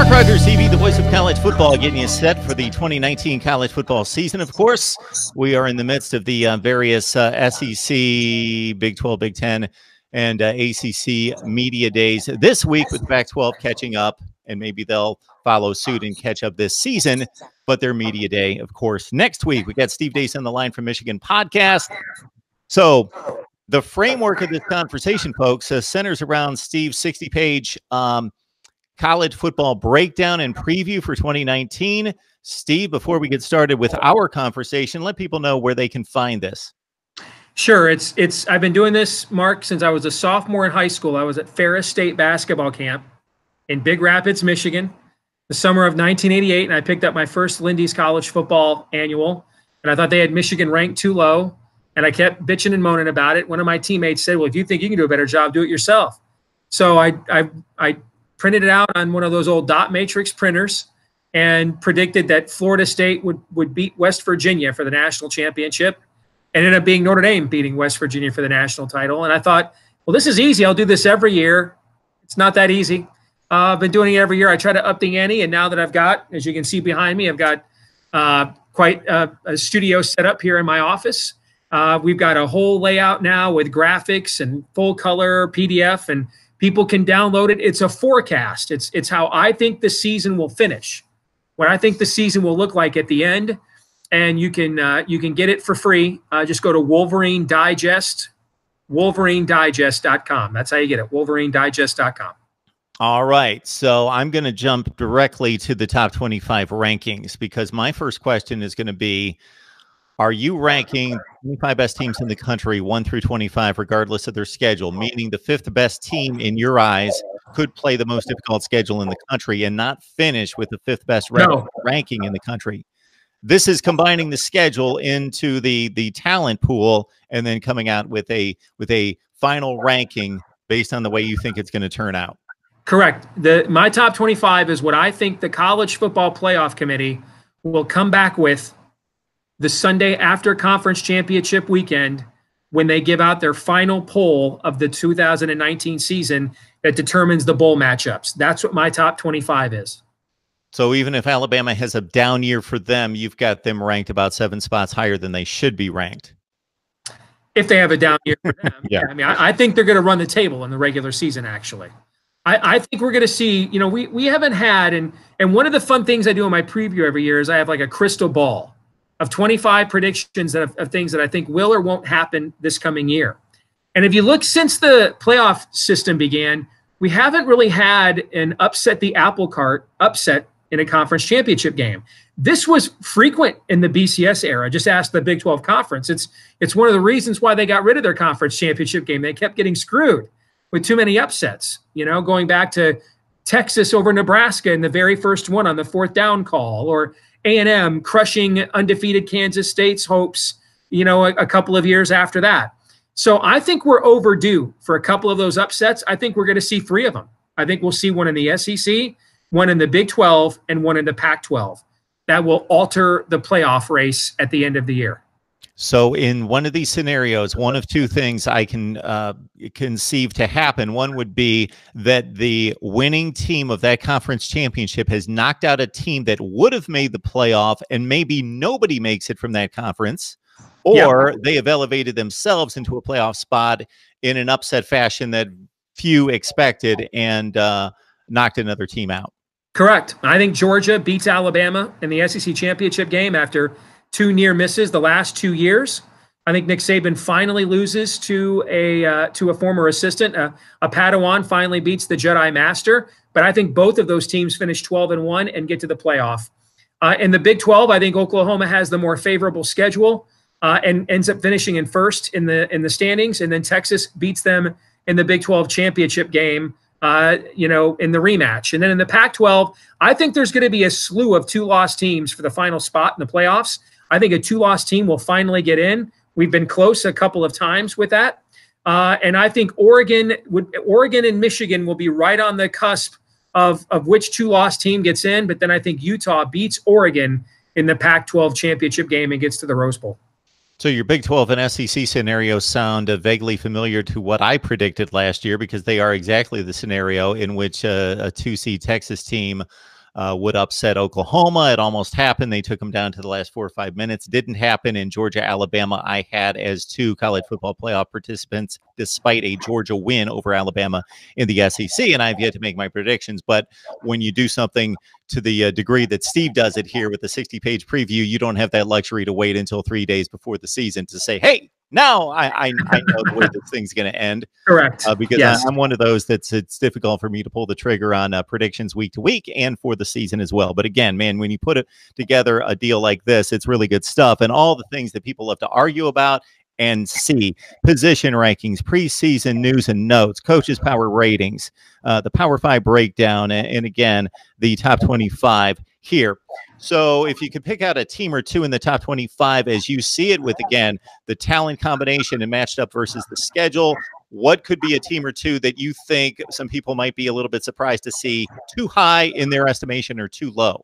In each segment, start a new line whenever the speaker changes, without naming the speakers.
MarkRogersTV, the voice of college football, getting you set for the 2019 college football season. Of course, we are in the midst of the various SEC, Big 12, Big 10, and ACC media days this week, with Pac-12 catching up, and maybe they'll follow suit and catch up this season. But their media day, of course, next week. We got Steve Deace on the line from Michigan Podcast. So the framework of this conversation, folks, centers around Steve's 60-page college football breakdown and preview for 2019. Steve, before we get started with our conversation, let people know where they can find this.
Sure. I've been doing this, Mark, since I was a sophomore in high school. I was at Ferris State basketball camp in Big Rapids, Michigan, the summer of 1988, and I picked up my first Lindy's College Football Annual, and I thought they had Michigan ranked too low, and I kept bitching and moaning about it. One of my teammates said, well, if you think you can do a better job, do it yourself. So I printed it out on one of those old dot matrix printers and predicted that Florida State would beat West Virginia for the national championship. And ended up being Notre Dame beating West Virginia for the national title. And I thought, well, this is easy. I'll do this every year. It's not that easy. I've been doing it every year. I try to up the ante. And now that I've got, as you can see behind me, I've got quite a studio set up here in my office. We've got a whole layout now with graphics and full color PDF, and people can download it. It's a forecast. It's how I think the season will finish, what I think the season will look like at the end. And you can get it for free. Just go to Wolverine Digest, WolverineDigest.com. That's how you get it, WolverineDigest.com.
All right. So I'm going to jump directly to the top 25 rankings, because my first question is going to be, are you ranking 25 best teams in the country 1 through 25, regardless of their schedule, meaning the fifth best team in your eyes could play the most difficult schedule in the country and not finish with the fifth best ranking in the country? This is combining the schedule into the talent pool and then coming out with a final ranking based on the way you think it's going to turn out.
Correct. My top 25 is what I think the College Football Playoff Committee will come back with the Sunday after conference championship weekend, when they give out their final poll of the 2019 season that determines the bowl matchups. That's what my top 25 is.
So even if Alabama has a down year for them, you've got them ranked about 7 spots higher than they should be ranked.
If they have a down year for them.
Yeah.
I mean, I think they're going to run the table in the regular season, actually. I think we're going to see, you know, we haven't had, and one of the fun things I do in my preview every year is I have like a crystal ball of 25 predictions of things that I think will or won't happen this coming year. And if you look since the playoff system began, we haven't really had an upset the apple cart upset in a conference championship game. This was frequent in the BCS era. Just ask the Big 12 Conference. It's one of the reasons why they got rid of their conference championship game. They kept getting screwed with too many upsets, you know, going back to Texas over Nebraska in the very first one on the 4th down call, or A&M crushing undefeated Kansas State's hopes, you know, a couple of years after that. So I think we're overdue for a couple of those upsets. I think we're going to see 3 of them. I think we'll see one in the SEC, one in the Big 12, and one in the Pac-12. That will alter the playoff race at the end of the year.
So in one of these scenarios, one of 2 things I can conceive to happen. One would be that the winning team of that conference championship has knocked out a team that would have made the playoff, and maybe nobody makes it from that conference, or they have elevated themselves into a playoff spot in an upset fashion that few expected and knocked another team out.
Correct. I think Georgia beats Alabama in the SEC championship game after 2 near misses the last 2 years. I think Nick Saban finally loses to a former assistant. A Padawan finally beats the Jedi Master. But I think both of those teams finish 12-1 and get to the playoff. In the Big 12, I think Oklahoma has the more favorable schedule and ends up finishing in first in the standings. And then Texas beats them in the Big 12 championship game, you know, in the rematch. And then in the Pac-12, I think there's going to be a slew of 2-loss teams for the final spot in the playoffs. I think a 2-loss team will finally get in. We've been close a couple of times with that. And I think Oregon and Michigan will be right on the cusp of which 2-loss team gets in. But then I think Utah beats Oregon in the Pac-12 championship game and gets to the Rose Bowl.
So your Big 12 and SEC scenarios sound vaguely familiar to what I predicted last year, because they are exactly the scenario in which a 2-seed Texas team would upset Oklahoma. It almost happened. They took them down to the last 4 or 5 minutes. Didn't happen. In Georgia, Alabama, I had as 2 college football playoff participants, despite a Georgia win over Alabama in the SEC. And I've yet to make my predictions. But when you do something to the degree that Steve does it here with the 60-page preview, you don't have that luxury to wait until 3 days before the season to say, hey, now I know the way this thing's going to end.
Correct.
Because
yes.
I'm one of those it's difficult for me to pull the trigger on predictions week to week and for the season as well. But again, man, when you put it together a deal like this, it's really good stuff. And all the things that people love to argue about and see: position rankings, preseason news and notes, coaches' power ratings, the Power 5 breakdown, and again, the top 25 here. So if you could pick out a team or 2 in the top 25 as you see it, with, again, the talent combination and matched up versus the schedule, what could be a team or 2 that you think some people might be a little bit surprised to see too high in their estimation or too low?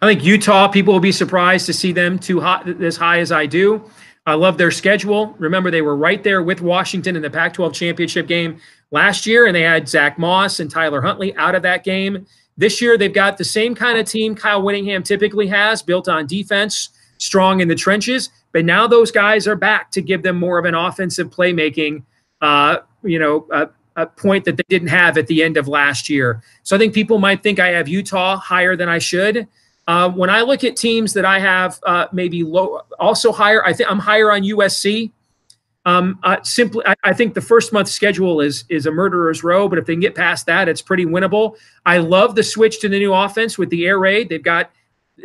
I think Utah, people will be surprised to see them too high, as high as I do. I love their schedule. Remember, they were right there with Washington in the Pac-12 championship game last year, and they had Zach Moss and Tyler Huntley out of that game. This year, they've got the same kind of team Kyle Whittingham typically has, built on defense, strong in the trenches. But now those guys are back to give them more of an offensive playmaking, a point that they didn't have at the end of last year. So I think people might think I have Utah higher than I should. When I look at teams that I have maybe low, also higher, I think I'm higher on USC. I think the first month schedule is a murderer's row, but if they can get past that, it's pretty winnable. I love the switch to the new offense with the air raid. They've got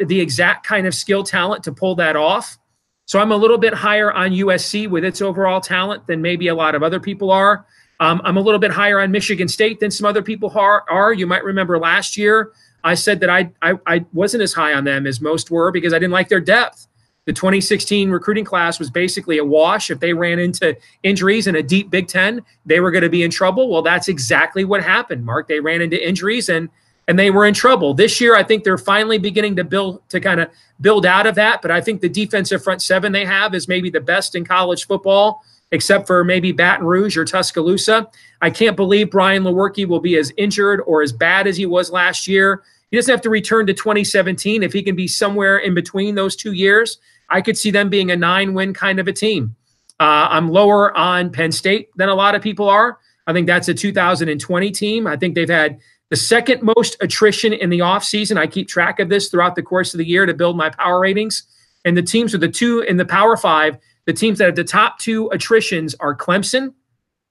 the exact kind of skill talent to pull that off. So I'm a little bit higher on USC with its overall talent than maybe a lot of other people are. I'm a little bit higher on Michigan State than some other people are. You might remember last year I said that I wasn't as high on them as most were because I didn't like their depth. The 2016 recruiting class was basically a wash. If they ran into injuries in a deep Big Ten, they were going to be in trouble. Well, that's exactly what happened, Mark. They ran into injuries and they were in trouble. This year, I think they're finally beginning to kind of build out of that. But I think the defensive front 7 they have is maybe the best in college football, except for maybe Baton Rouge or Tuscaloosa. I can't believe Brian Lewerke will be as injured or as bad as he was last year. He doesn't have to return to 2017. If he can be somewhere in between those 2 years, I could see them being a 9-win kind of a team. I'm lower on Penn State than a lot of people are. I think that's a 2020 team. I think they've had the second most attrition in the offseason. I keep track of this throughout the course of the year to build my power ratings. And the teams with the 2 in the Power 5, the teams that have the top 2 attritions are Clemson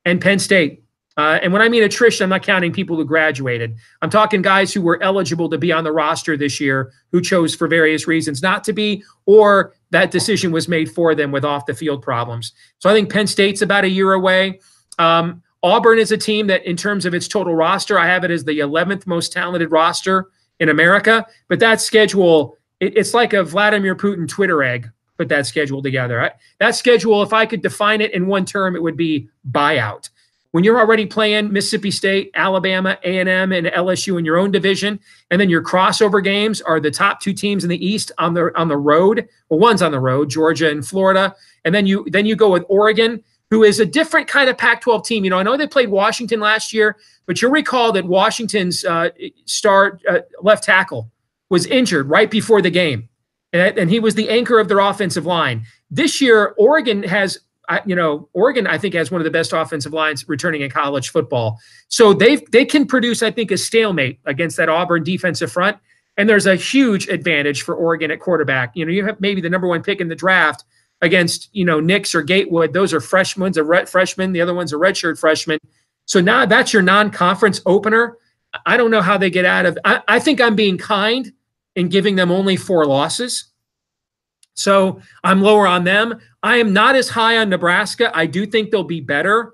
and Penn State. And when I mean attrition, I'm not counting people who graduated. I'm talking guys who were eligible to be on the roster this year who chose for various reasons not to be, or that decision was made for them with off-the-field problems. So I think Penn State's about a year away. Auburn is a team that, in terms of its total roster, I have it as the 11th most talented roster in America. But that schedule, it's like a Vladimir Putin Twitter egg, put that schedule together. That schedule, if I could define it in one term, it would be buyout. When you're already playing Mississippi State, Alabama, A&M, and LSU in your own division, and then your crossover games are the top 2 teams in the East on the road. Well, one's on the road, Georgia and Florida, and then you go with Oregon, who is a different kind of Pac-12 team. I know they played Washington last year, but you'll recall that Washington's star left tackle was injured right before the game, and he was the anchor of their offensive line. This year, Oregon has. Oregon, I think, has one of the best offensive lines returning in college football. So they can produce, I think, a stalemate against that Auburn defensive front. And there's a huge advantage for Oregon at quarterback. You have maybe the number 1 pick in the draft against, Nix or Gatewood. Those are freshmen. The other one's a redshirt freshman. So now that's your non-conference opener. I don't know how they get out of. I think I'm being kind in giving them only 4 losses. So I'm lower on them. I am not as high on Nebraska. I do think they'll be better.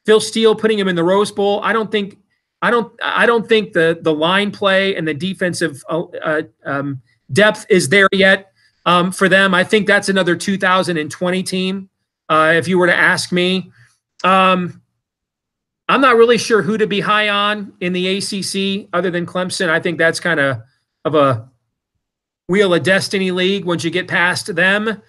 Phil Steele putting him in the Rose Bowl. I don't think the line play and the defensive depth is there yet for them. I think that's another 2020 team. If you were to ask me, I'm not really sure who to be high on in the ACC other than Clemson. I think that's kind of a Wheel of Destiny league once you get past them.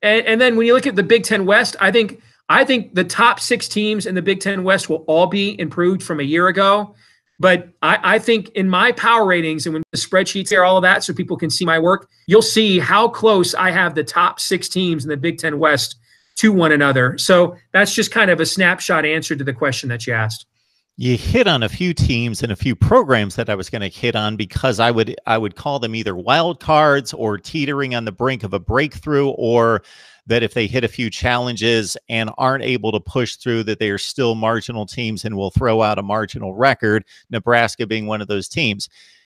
And then when you look at the Big Ten West, I think the top 6 teams in the Big Ten West will all be improved from a year ago. But I think in my power ratings and when the spreadsheets there, all of that, so people can see my work, you'll see how close I have the top 6 teams in the Big Ten West to one another. So that's just kind of a snapshot answer to the question that you asked.
You hit on a few teams and a few programs that I was going to hit on, because I would call them either wild cards or teetering on the brink of a breakthrough, or that if they hit a few challenges and aren't able to push through, that they are still marginal teams and will throw out a marginal record, Nebraska being one of those teams.